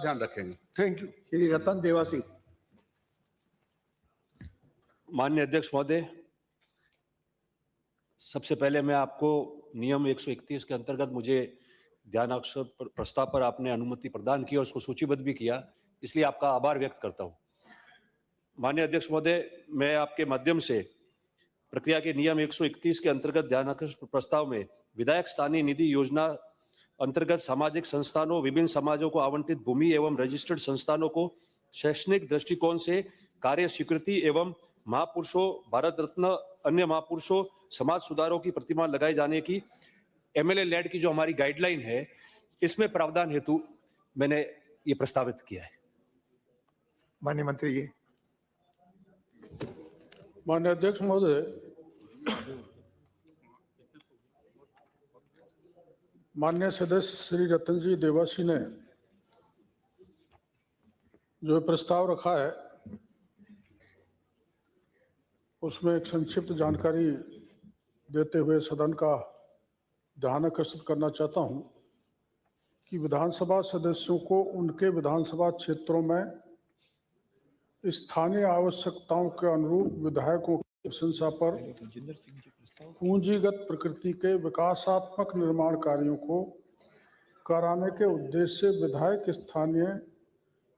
ध्यान रखेंगे। Thank you. Shri Ratan Dewasi. माननीय अध्यक्ष महोदय, सबसे पहले मैं आपको नियम 131 के अंतर्गत मुझे ध्यानाकर्षण प्रस्ताव पर आपने अनुमति प्रदान की और उसको सूचीबद्ध भी किया, इसलिए आपका आभार व्यक्त करता हूं। माननीय अध्यक्ष महोदय, मैं आपके माध्यम से प्रक्रिया के नियम 131 के अंतर्गत ध्यानाकर्षण प्रस्ताव में विधायक स्थानीय निधि योजना अंतर्गत सामाजिक संस्थानों, विभिन्न समाजों को आवंटित भूमि एवं रजिस्टर्ड संस्थानों को शैक्षणिक दृष्टिकोण से कार्य स्वीकृति एवं महापुरुषों, भारत रत्न, अन्य महापुरुषों, समाज सुधारों की प्रतिमा लगाए जाने की एमएलए लेड की जो हमारी गाइडलाइन है, इसमें प्रावधान हेतु मैंने ये प्रस्तावित किया है। माननीय मंत्री जी। माननीय अध्यक्ष महोदय, माननीय सदस्य श्री रतन जी देवासी ने जो प्रस्ताव रखा है उसमें एक संक्षिप्त जानकारी देते हुए सदन का ध्यान आकर्षित करना चाहता हूं कि विधानसभा सदस्यों को उनके विधानसभा क्षेत्रों में स्थानीय आवश्यकताओं के अनुरूप विधायकों की प्रशंसा पर पूंजीगत प्रकृति के विकासात्मक निर्माण कार्यों को कराने के उद्देश्य से विधायक स्थानीय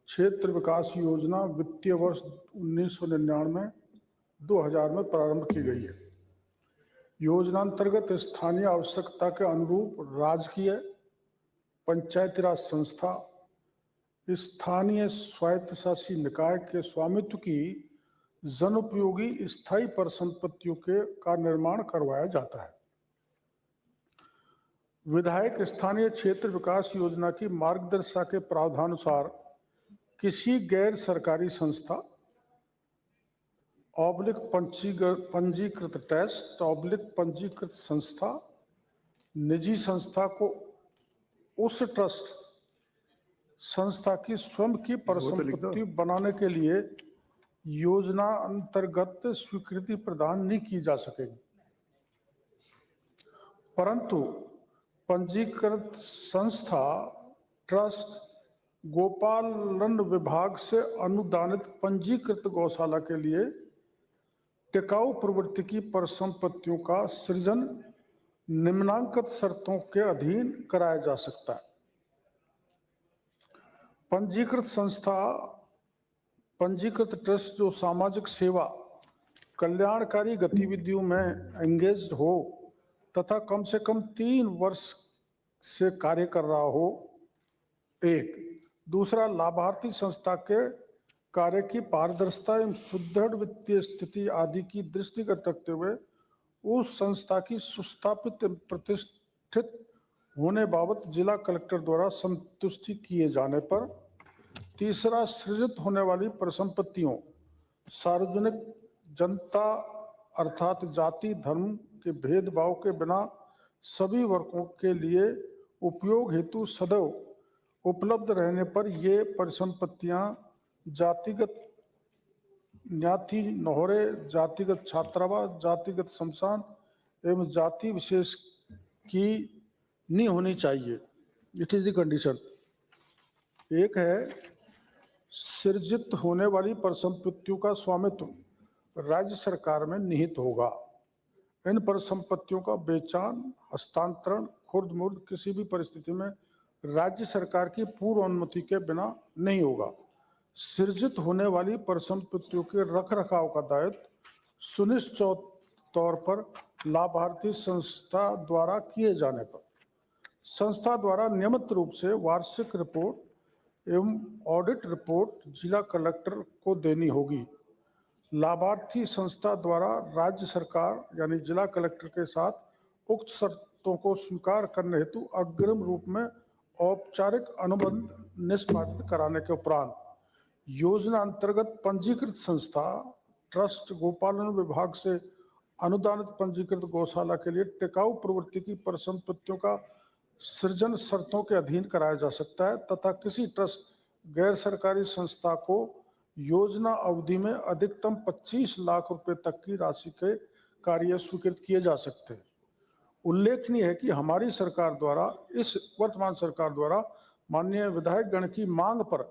क्षेत्र विकास योजना वित्तीय वर्ष 1999-2000 में प्रारंभ की गई है। योजना अंतर्गत स्थानीय आवश्यकता के अनुरूप राजकीय, पंचायती राज संस्था, स्थानीय स्वायत्तशासी निकाय के स्वामित्व की जनोपयोगी स्थायी परिसंपत्तियों का निर्माण करवाया जाता है। विधायक स्थानीय क्षेत्र विकास योजना की मार्गदर्शिका के प्रावधानुसार किसी गैर सरकारी संस्था ऑब्लिक पंजीकृत ट्रस्ट ऑब्लिक पंजीकृत संस्था निजी संस्था को उस ट्रस्ट संस्था की स्वयं की परिसंपत्ति बनाने के लिए योजना अंतर्गत स्वीकृति प्रदान नहीं की जा सकेगी, परंतु पंजीकृत संस्था ट्रस्ट गोपालन विभाग से अनुदानित पंजीकृत गौशाला के लिए टिकाऊ प्रवृत्ति की परिसंपत्तियों का सृजन निम्नांकित शर्तों के अधीन कराया जा सकता है। पंजीकृत संस्था, पंजीकृत ट्रस्ट जो सामाजिक सेवा कल्याणकारी गतिविधियों में एंगेज्ड हो तथा कम से कम 3 वर्ष से कार्य कर रहा हो, एक। दूसरा, लाभार्थी संस्था के कार्य की पारदर्शिता एवं सुदृढ़ वित्तीय स्थिति आदि की दृष्टिगत रखते हुए उस संस्था की सुस्थापित प्रतिष्ठित होने बाबत जिला कलेक्टर द्वारा संतुष्टि किए जाने पर। तीसरा, सृजित होने वाली परिसंपत्तियों सार्वजनिक जनता अर्थात जाति धर्म के भेदभाव के बिना सभी वर्गों के लिए उपयोग हेतु सदैव उपलब्ध रहने पर ये परिसंपत्तियां जातिगत न्याथी नोहरे, जातिगत छात्रावास, जातिगत शमशान एवं जाति विशेष की नहीं होनी चाहिए। It is the condition. एक है, सृजित होने वाली परिसंपत्तियों का स्वामित्व राज्य सरकार में निहित होगा। इन परिसंपत्तियों का बेचान, हस्तांतरण, खुर्द मुर्द किसी भी परिस्थिति में राज्य सरकार की पूर्व अनुमति के बिना नहीं होगा। सृजित होने वाली परिसंपत्तियों के रखरखाव का दायित्व सुनिश्चित तौर पर लाभार्थी संस्था द्वारा किए जाने पर संस्था द्वारा नियमित रूप से वार्षिक रिपोर्ट एवं ऑडिट रिपोर्ट जिला कलेक्टर को देनी होगी। लाभार्थी संस्था द्वारा राज्य सरकार यानी जिला कलेक्टर के साथ उक्त शर्तों को स्वीकार करने हेतु अग्रिम रूप में औपचारिक अनुबंध निष्पादित कराने के उपरांत योजना अंतर्गत पंजीकृत संस्था ट्रस्ट गोपालन विभाग से अनुदानित पंजीकृत गौशाला के लिए टिकाऊ प्रवृत्ति की परिसंपत्तियों का सृजन शर्तों के अधीन कराया जा सकता है तथा किसी ट्रस्ट गैर सरकारी संस्था को योजना अवधि में अधिकतम 25 लाख रुपए तक की राशि के कार्य स्वीकृत किए जा सकते हैं। उल्लेखनीय है कि हमारी सरकार द्वारा, इस वर्तमान सरकार द्वारा माननीय विधायक गण की मांग पर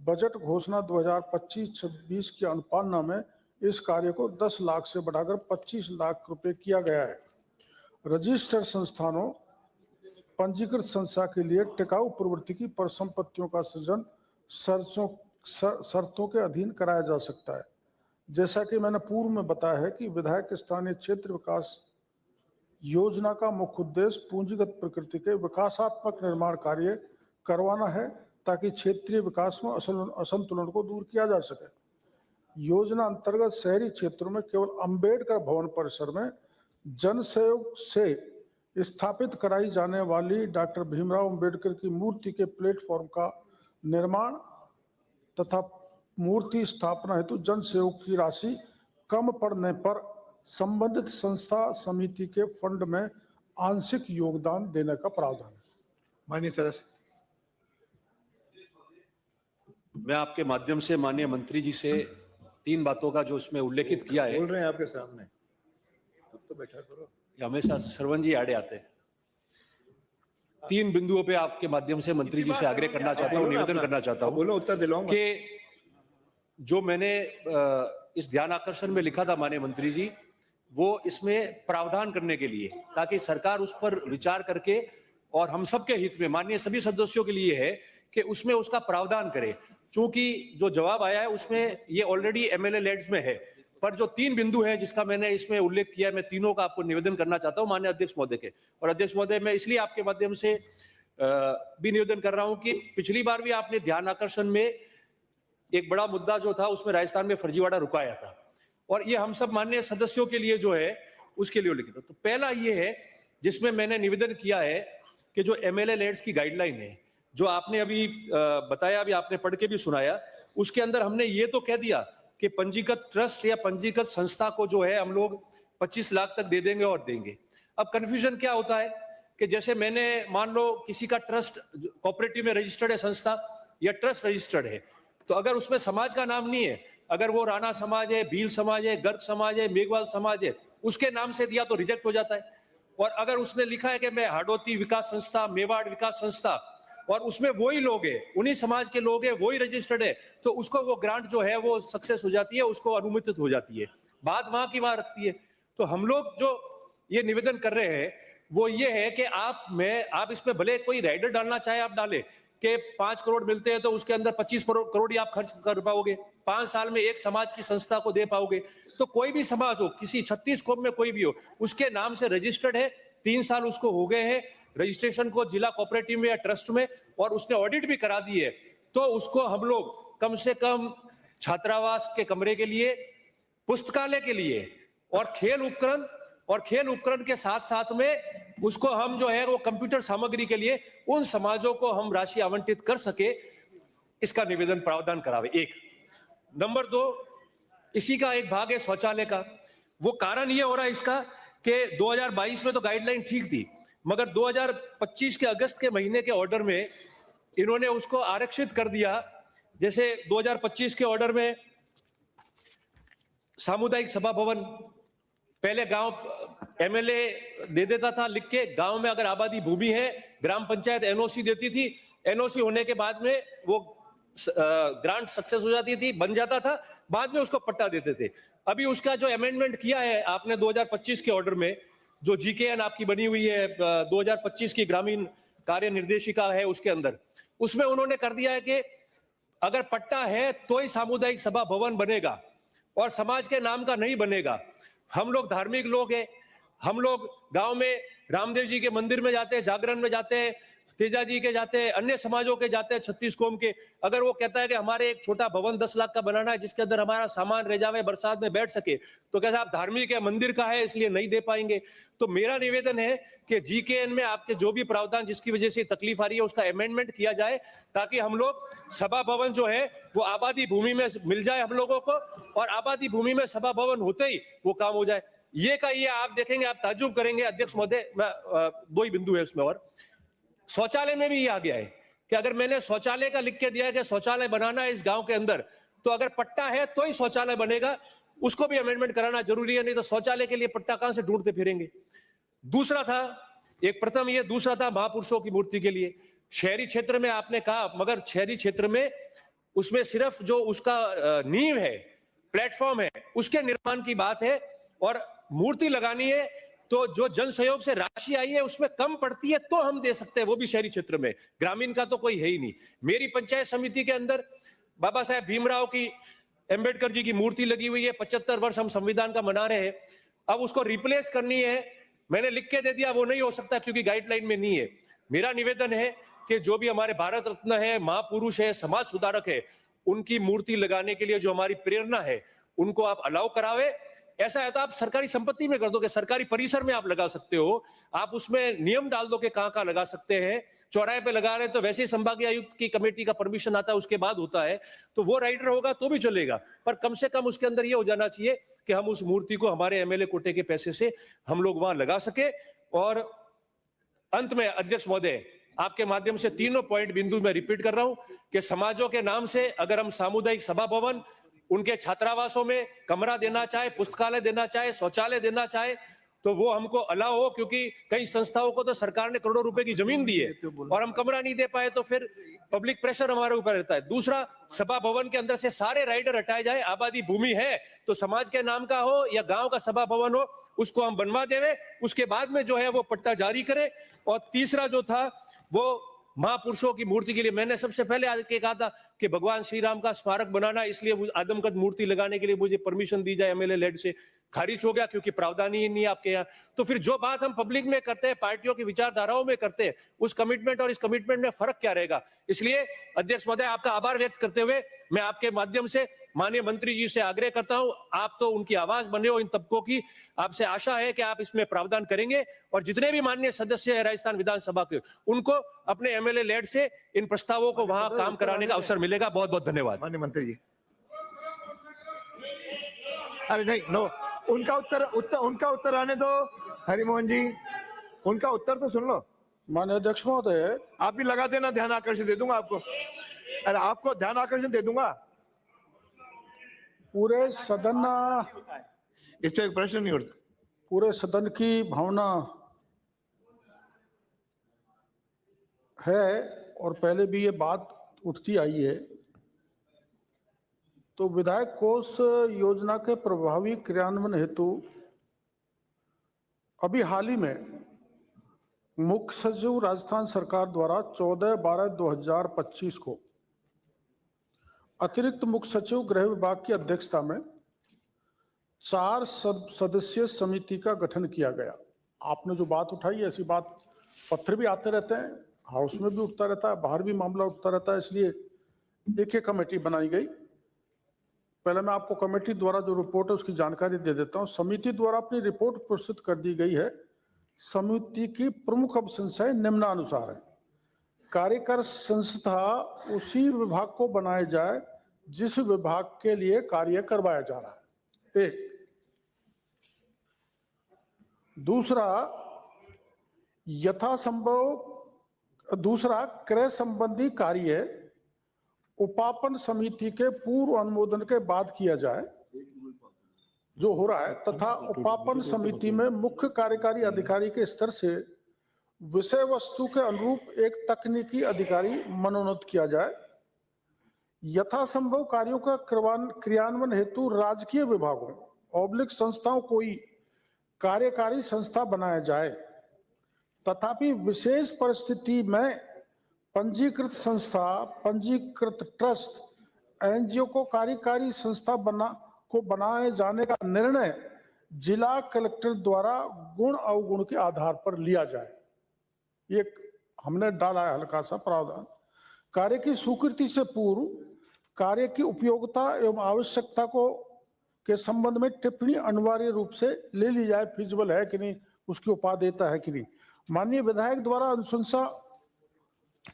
बजट घोषणा 2025-26 की अनुपालना में इस कार्य को 10 लाख से बढ़ाकर 25 लाख रुपए किया गया है। रजिस्टर्ड संस्थानों पंजीकृत संस्था के लिए टिकाऊ प्रवृत्ति की परिसंपत्तियों का सृजन शर्तों के अधीन कराया जा सकता है। जैसा कि मैंने पूर्व में बताया है कि विधायक स्थानीय क्षेत्र विकास योजना का मुख्य उद्देश्य पूंजीगत प्रकृति के विकासात्मक निर्माण कार्य करवाना है ताकि क्षेत्रीय विकास में असंतुलन को दूर किया जा सके। योजना अंतर्गत शहरी क्षेत्रों में केवल अंबेडकर भवन परिसर में जन सहयोग से स्थापित कराई जाने वाली डॉक्टर भीमराव अंबेडकर की मूर्ति के प्लेटफॉर्म का निर्माण तथा मूर्ति स्थापना हेतु जन सहयोग की राशि कम पड़ने पर संबंधित संस्था समिति के फंड में आंशिक योगदान देने का प्रावधान है। माननीय सदस्य, मैं आपके माध्यम से माननीय मंत्री जी से 3 बातों का जो इसमें उल्लेखित किया है, बोल रहे हैं आपके सामने, तब तो बैठा करो। ये हमेशा सरवन जी आड़े आते हैं। 3 बिंदुओं पे आपके माध्यम से मंत्री जी से आग्रह करना चाहता हूँ, निवेदन करना चाहता हूँ बोलो, उत्तर दिलाऊंगा कि जो मैंने इस ध्यान आकर्षण में लिखा था माननीय मंत्री जी, वो इसमें प्रावधान करने के लिए, ताकि सरकार उस पर विचार करके और हम सबके हित में, माननीय सभी सदस्यों के लिए है कि उसमें उसका प्रावधान करे। चूंकि जो जवाब आया है उसमें ये ऑलरेडी एमएलए लेड्स में है, पर जो 3 बिंदु है जिसका मैंने इसमें उल्लेख किया, मैं तीनों का आपको निवेदन करना चाहता हूं माननीय अध्यक्ष महोदय के। और अध्यक्ष महोदय, मैं इसलिए आपके माध्यम से भी निवेदन कर रहा हूं कि पिछली बार भी आपने ध्यान आकर्षण में एक बड़ा मुद्दा जो था उसमें राजस्थान में फर्जीवाड़ा रुकाया था, और ये हम सब माननीय सदस्यों के लिए जो है उसके लिए लिखित। तो पहला ये है जिसमें मैंने निवेदन किया है कि जो एमएलए लेड्स की गाइडलाइन है, जो आपने अभी बताया, अभी आपने पढ़ के भी सुनाया, उसके अंदर हमने ये तो कह दिया कि पंजीकृत ट्रस्ट या पंजीकृत संस्था को जो है हम लोग 25 लाख तक दे देंगे और देंगे। अब कंफ्यूजन क्या होता है कि जैसे मैंने मान लो किसी का ट्रस्ट कोऑपरेटिव में रजिस्टर्ड है संस्था या ट्रस्ट रजिस्टर्ड है, तो अगर उसमें समाज का नाम नहीं है, अगर वो राणा समाज है, भील समाज है, गर्ग समाज है, मेघवाल समाज है, उसके नाम से दिया तो रिजेक्ट हो जाता है। और अगर उसने लिखा है कि मैं हाड़ौती विकास संस्था, मेवाड़ विकास संस्था, और उसमें वही लोग हैं, उन्हीं समाज के लोग हैं, वही रजिस्टर्ड है, तो उसको वो ग्रांट जो है वो सक्सेस हो जाती है, उसको अनुमोदित हो जाती है, बात वहां की वहां रखती है। तो हम लोग जो ये निवेदन कर रहे हैं वो ये है कि आप इसमें भले कोई राइडर डालना चाहे आप डालें कि 5 करोड़ मिलते हैं तो उसके अंदर 25 करोड़ ही आप खर्च कर पाओगे, 5 साल में एक समाज की संस्था को दे पाओगे। तो कोई भी समाज हो, किसी 36 कौम में कोई भी हो, उसके नाम से रजिस्टर्ड है, 3 साल उसको हो गए हैं रजिस्ट्रेशन को जिला कोऑपरेटिव में या ट्रस्ट में, और उसने ऑडिट भी करा दी है, तो उसको हम लोग कम से कम छात्रावास के कमरे के लिए, पुस्तकालय के लिए और खेल उपकरण के साथ साथ में उसको हम जो है वो कंप्यूटर सामग्री के लिए उन समाजों को हम राशि आवंटित कर सके, इसका निवेदन प्रावधान करावे। 1 नंबर 2, इसी का एक भाग है शौचालय का। वो कारण ये हो रहा है इसका कि 2022 में तो गाइडलाइन ठीक थी, मगर 2025 के अगस्त के महीने के ऑर्डर में इन्होंने उसको आरक्षित कर दिया। जैसे 2025 के ऑर्डर में सामुदायिक सभा भवन पहले गांव एमएलए दे देता था लिख के, गांव में अगर आबादी भूमि है ग्राम पंचायत एनओसी देती थी, एनओसी होने के बाद में वो ग्रांट सक्सेस हो जाती थी, बन जाता था, बाद में उसको पट्टा देते थे। अभी उसका जो अमेंडमेंट किया है आपने 2025 के ऑर्डर में, जो जीकेएन आपकी बनी हुई है 2025 की ग्रामीण कार्य निर्देशिका है उसके अंदर, उसमें उन्होंने कर दिया है कि अगर पट्टा है तो ही सामुदायिक सभा भवन बनेगा और समाज के नाम का नहीं बनेगा। हम लोग धार्मिक लोग हैं, हम लोग गांव में रामदेव जी के मंदिर में जाते हैं, जागरण में जाते हैं, तेजा जी के जाते हैं, अन्य समाजों के जाते हैं, 36 कौम के। अगर वो कहता है कि हमारे एक छोटा भवन 10 लाख का बनाना है जिसके अंदर हमारा सामान रह जावे, बरसात में बैठ सके, तो कैसा आप धार्मिक है, मंदिर का है, इसलिए नहीं दे पाएंगे। तो मेरा निवेदन है कि जीकेएन में आपके जो भी प्रावधान जिसकी वजह से तकलीफ आ रही है उसका अमेंडमेंट किया जाए, ताकि हम लोग सभा भवन जो है वो आबादी भूमि में मिल जाए हम लोगों को, और आबादी भूमि में सभा भवन होते ही वो काम हो जाए। ये का ये आप देखेंगे, आप ताज्जुब करेंगे अध्यक्ष महोदय, 2 ही बिंदु है उसमें। और शौचालय में भी ये आ गया है कि अगर मैंने शौचालय का लिख के दिया है कि शौचालय बनाना है इस गांव के अंदर, तो अगर पट्टा है तो ही शौचालय बनेगा, उसको भी अमेंडमेंट कराना जरूरी है, नहीं तो शौचालय के लिए पट्टा कहां से ढूंढते फिरेंगे। दूसरा था, एक प्रथम ये, दूसरा था महापुरुषों की मूर्ति के लिए। शहरी क्षेत्र में आपने कहा, मगर शहरी क्षेत्र में उसमें सिर्फ जो उसका नींव है, प्लेटफॉर्म है, उसके निर्माण की बात है। और मूर्ति लगानी है तो जो जन सहयोग से राशि आई है उसमें कम पड़ती है तो हम दे सकते हैं, वो भी शहरी क्षेत्र में। ग्रामीण का तो कोई है ही नहीं। मेरी पंचायत समिति के अंदर बाबा साहेब भीमराव की, अंबेडकर जी की मूर्ति लगी हुई है। 75 वर्ष हम संविधान का मना रहे हैं। अब उसको रिप्लेस करनी है, मैंने लिख के दे दिया, वो नहीं हो सकता क्योंकि गाइडलाइन में नहीं है। मेरा निवेदन है कि जो भी हमारे भारत रत्न है, महापुरुष है, समाज सुधारक है, उनकी मूर्ति लगाने के लिए जो हमारी प्रेरणा है उनको आप अलाउ करावे। ऐसा है तो आप सरकारी संपत्ति में कर दो, कि सरकारी परिसर में आप लगा सकते हो। आप उसमें नियम डाल दो कि कहां लगा सकते हैं। चौराहे पे लगा रहे तो वैसे ही संभागीय आयुक्त की कमेटी का परमिशन आता है, उसके बाद होता है, तो वो राइडर होगा तो भी चलेगा। पर कम से कम उसके अंदर ये हो जाना चाहिए कि हम उस मूर्ति को हमारे एमएलए कोटे के पैसे से हम लोग वहां लगा सके। और अंत में अध्यक्ष महोदय, आपके माध्यम से तीनों पॉइंट बिंदु मैं रिपीट कर रहा हूं कि समाजों के नाम से अगर हम सामुदायिक सभा भवन, उनके छात्रावासों में कमरा देना चाहे, पुस्तकालय देना चाहे, शौचालय देना चाहे, तो वो हमको अलाउ हो, क्योंकि कई संस्थाओं को तो सरकार ने करोड़ों रुपए की जमीन दी है और हम कमरा नहीं दे पाए तो फिर पब्लिक प्रेशर हमारे ऊपर रहता है। दूसरा, सभा भवन के अंदर से सारे राइडर हटाए जाए। आबादी भूमि है तो समाज के नाम का हो या गांव का सभा भवन हो, उसको हम बनवा देवे, उसके बाद में जो है वो पट्टा जारी करे। और तीसरा जो था वो महापुरुषों की मूर्ति के लिए मैंने सबसे पहले आके कहा था कि भगवान श्री राम का स्मारक बनाना, इसलिए आदमकद मूर्ति लगाने के लिए मुझे परमिशन दी जाए एमएलए लेड से, खारिज हो गया क्योंकि प्रावधान ही नहीं है आपके यहाँ। तो फिर जो बात हम पब्लिक में करते हैं, पार्टियों की विचारधाराओं में करते हैं, उस कमिटमेंट और इस कमिटमेंट में फर्क क्या रहेगा। इसलिए अध्यक्ष महोदय, आपका आभार व्यक्त करते हुए मैं आपके माध्यम से माननीय मंत्री जी से आग्रह करता हूं, आप तो उनकी आवाज बने हो इन तबकों की, आपसे आशा है कि आप इसमें प्रावधान करेंगे। और जितने भी माननीय सदस्य है राजस्थान विधानसभा के, उनको अपने एमएलए लेड से इन प्रस्तावों को वहां काम कराने का अवसर मिलेगा। बहुत बहुत धन्यवाद। माननीय मंत्री जी। अरे नहीं, नो, उनका उत्तर आने दो। हरिमोहन जी, उनका उत्तर तो सुन लो। माननीय अध्यक्ष महोदय, आप भी लगा देना, ध्यान आकर्षण दे दूंगा आपको। अरे आपको ध्यान आकर्षण दे दूंगा। पूरे सदन इस पे एक प्रश्न नहीं उठता। पूरे सदन की भावना है और पहले भी ये बात उठती आई है। तो विधायक कोष योजना के प्रभावी क्रियान्वयन हेतु अभी हाल ही में मुख्य सचिव राजस्थान सरकार द्वारा 14/12/2025 को अतिरिक्त मुख्य सचिव गृह विभाग की अध्यक्षता में 4 सदस्यीय समिति का गठन किया गया। आपने जो बात उठाई, ऐसी बात पत्र भी आते रहते हैं, हाउस में भी उठता रहता है, बाहर भी मामला उठता रहता है, इसलिए एक कमेटी बनाई गई। पहले मैं आपको कमेटी द्वारा जो रिपोर्ट है उसकी जानकारी दे देता हूं। समिति द्वारा अपनी रिपोर्ट प्रस्तुत कर दी गई है। समिति की प्रमुख अनुशंसाएं निम्नानुसार है। कार्यकर संस्था उसी विभाग को बनाया जाए जिस विभाग के लिए कार्य करवाया जा रहा है, एक। दूसरा, क्रय संबंधी कार्य उपापन समिति के पूर्व अनुमोदन के बाद किया जाए, जो हो रहा है, तथा उपापन समिति में मुख्य कार्यकारी अधिकारी के स्तर से विषय वस्तु के अनुरूप एक तकनीकी अधिकारी मनोनीत किया जाए। यथासंभव कार्यों का क्रियान्वयन हेतु राजकीय विभागों / संस्थाओं कोई कार्यकारी संस्था बनाया जाए। तथापि विशेष परिस्थिति में पंजीकृत संस्था, पंजीकृत ट्रस्ट, एनजीओ को कार्यकारी संस्था बनाए जाने का निर्णय जिला कलेक्टर द्वारा गुण अवगुण के आधार पर लिया जाए। ये हमने डाला है हल्का सा प्रावधान। कार्य की स्वीकृति से पूर्व कार्य की उपयोगिता एवं आवश्यकता के संबंध में टिप्पणी अनिवार्य रूप से ले ली जाए, फिजिबल है कि नहीं, उसकी उपादेयता है कि नहीं। माननीय विधायक द्वारा अनुशंसा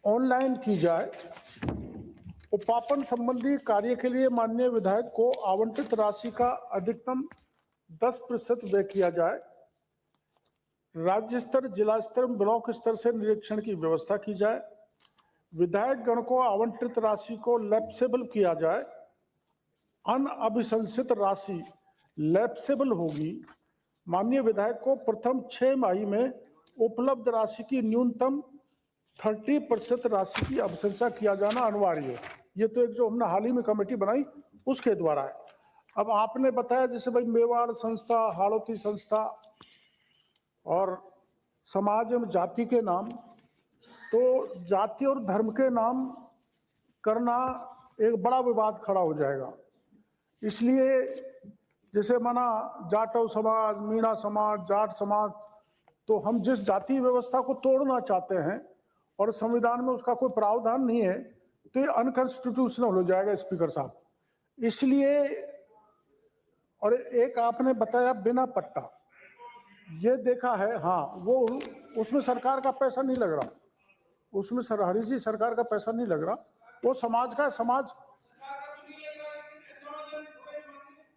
ऑनलाइन की जाए। उपापन संबंधी कार्य के लिए माननीय विधायक को आवंटित राशि का अधिकतम 10% व्यय किया जाए। राज्य स्तर, जिला स्तर, ब्लॉक स्तर से निरीक्षण की व्यवस्था की जाए। विधायक गण को आवंटित राशि को लैप्सेबल किया जाए। अनअभिशंसित राशि लैप्सेबल होगी। माननीय विधायक को प्रथम 6 माह में उपलब्ध राशि की न्यूनतम 30% राशि की अवशंसा किया जाना अनिवार्य है। ये तो एक जो हमने हाल ही में कमेटी बनाई उसके द्वारा है। अब आपने बताया जैसे भाई मेवाड़ संस्था, हाड़ौती संस्था और समाज एवं जाति के नाम, तो जाति और धर्म के नाम करना एक बड़ा विवाद खड़ा हो जाएगा। इसलिए जैसे माना जाटव समाज, मीणा समाज, जाट समाज, तो हम जिस जाति व्यवस्था को तोड़ना चाहते हैं और संविधान में उसका कोई प्रावधान नहीं है, तो ये अनकॉन्स्टिट्यूशनल हो जाएगा स्पीकर साहब। इसलिए, और एक आपने बताया बिना पट्टा, ये देखा है, हाँ, वो उसमें सरकार का पैसा नहीं लग रहा, उसमें हरी जी सरकार का पैसा नहीं लग रहा, वो समाज का समाज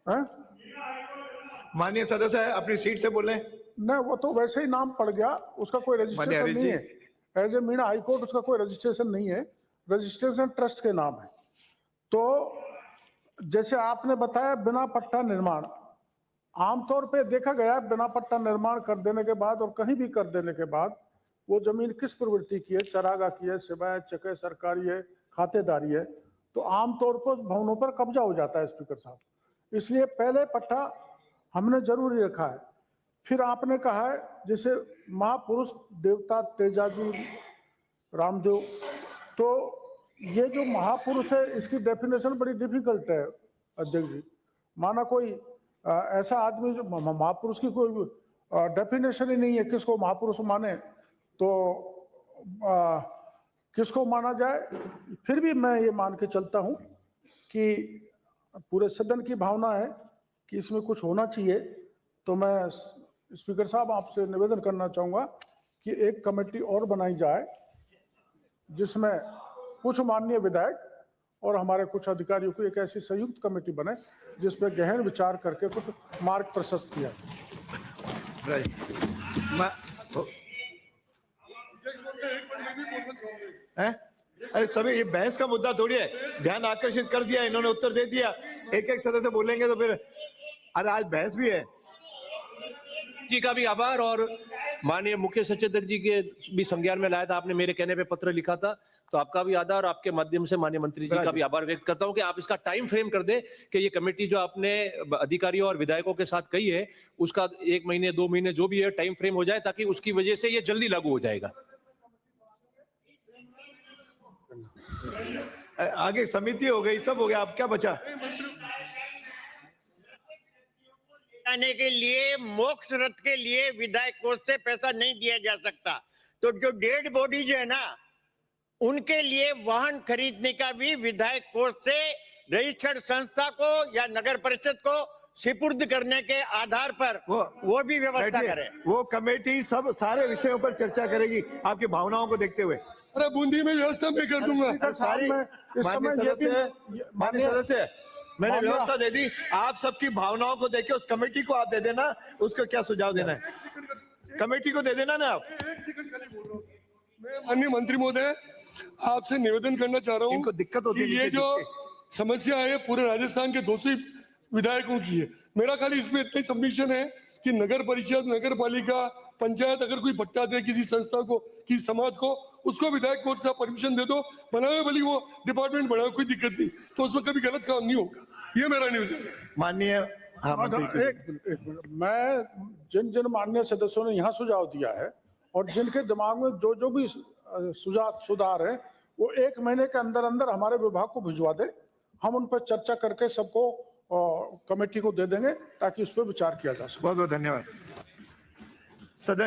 है। माननीय सदस्य है, अपनी सीट से बोलें। नहीं, वो तो वैसे ही नाम पड़ गया, उसका कोई रजिस्ट्रेशन नहीं है। एज ए मीणा हाईकोर्ट उसका कोई रजिस्ट्रेशन नहीं है, रजिस्ट्रेशन ट्रस्ट के नाम है। तो जैसे आपने बताया बिना पट्टा निर्माण, आमतौर पे देखा गया बिना पट्टा निर्माण कर देने के बाद और कहीं भी कर देने के बाद वो जमीन किस प्रवृत्ति की है, चरागा की है, सिवाय चके सरकारी है, खातेदारी है, तो आमतौर पर भवनों पर कब्जा हो जाता है स्पीकर साहब। इसलिए पहले पट्टा हमने जरूरी रखा है। फिर आपने कहा है जैसे महापुरुष देवता तेजाजी रामदेव, तो ये जो महापुरुष है इसकी डेफिनेशन बड़ी डिफिकल्ट है अध्यक्ष जी। माना कोई ऐसा आदमी जो महापुरुष की कोई डेफिनेशन ही नहीं है, किसको महापुरुष माने तो किसको माना जाए। फिर भी मैं ये मान के चलता हूँ कि पूरे सदन की भावना है कि इसमें कुछ होना चाहिए। तो मैं स्पीकर साहब आपसे निवेदन करना चाहूँगा कि एक कमेटी और बनाई जाए जिसमें कुछ माननीय विधायक और हमारे कुछ अधिकारियों की एक ऐसी संयुक्त कमेटी बने जिस पर गहन विचार करके कुछ मार्ग प्रशस्त किया जाए। अरे सभी, ये बहस का मुद्दा थोड़ी है, ध्यान आकर्षित कर दिया, इन्होंने उत्तर दे दिया, एक एक सदस्य बोलेंगे तो फिर, अरे आज बहस भी है। जी का भी आभार, और माननीय मुख्य सचेतक जी के भी संज्ञान में लाया था, आपने मेरे कहने पे पत्र लिखा था, तो आपका भी आभार, और आपके माध्यम से माननीय मंत्री जी का भी आभार व्यक्त करता हूं कि आप इसका टाइम फ्रेम कर दे कि ये कमेटी जो आपने अधिकारियों और विधायकों के साथ कही है उसका 1 महीने 2 महीने जो भी है टाइम फ्रेम हो जाए, ताकि उसकी वजह से ये जल्दी लागू हो जाएगा। आगे समिति हो गई, सब हो गया, अब क्या बचा? आने के लिए मोक्ष रथ के लिए विधायक कोष से पैसा नहीं दिया जा सकता, तो जो डेड बॉडीज है ना उनके लिए वाहन खरीदने का भी विधायक कोष से रजिस्टर्ड संस्था को या नगर परिषद को सुपुर्द करने के आधार पर वो भी व्यवस्था करे। वो कमेटी सब सारे विषयों पर चर्चा करेगी आपकी भावनाओं को देखते हुए। अरे बूंदी में व्यवस्था मैं कर दूंगा। सारी माननीय सदस्य, मैंने व्यवस्था दे दी, आप सबकी भावनाओं को देखे उस कमेटी को आप दे देना, उसको क्या सुझाव देना है कमेटी को दे देना ना आप। माननीय मंत्री महोदय, आपसे निवेदन करना चाह रहा हूँ, इनको दिक्कत होती है, ये जो समस्या है पूरे राजस्थान के 200 विधायकों की है। मेरा खाली इसमें इतना सबमिशन है कि नगर परिषद, नगर पालिका, पंचायत अगर कोई पट्टा दे किसी संस्था को, किसी समाज को, उसको विधायक कोर्ट से परमिशन दे दो, बनाओ भली वो डिपार्टमेंट बनाओ, कोई दिक्कत नहीं, तो उसमें कभी गलत काम नहीं होगा। ये मेरा निवेदन है। माननीय एक मैं जिन माननीय सदस्यों ने यहाँ सुझाव दिया है और जिनके दिमाग में जो भी सुधार है वो 1 महीने के अंदर अंदर हमारे विभाग को भिजवा दे, हम उन पर चर्चा करके सबको कमेटी को दे देंगे ताकि उस पर विचार किया जा सके। बहुत बहुत धन्यवाद। सदन